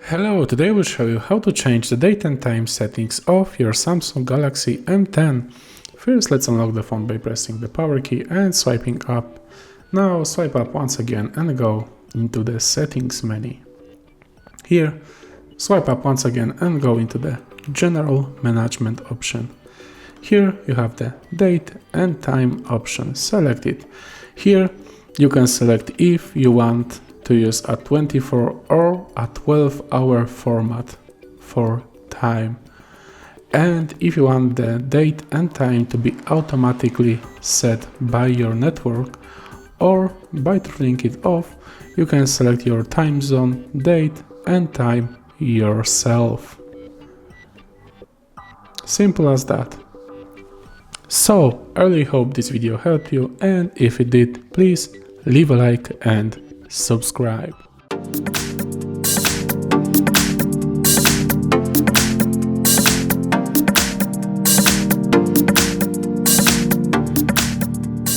Hello, today I will show you how to change the date and time settings of your Samsung Galaxy M10. First, let's unlock the phone by pressing the power key and swiping up. Now swipe up once again and go into the settings menu. Here, swipe up once again and go into the general management option. Here you have the date and time option. Select it. Here you can select if you want to use a 24 or a 12-hour format for time, and if you want the date and time to be automatically set by your network or by turning it off, you can select your time zone, date and time yourself. Simple as that. So I really hope this video helped you, and if it did, please leave a like and subscribe.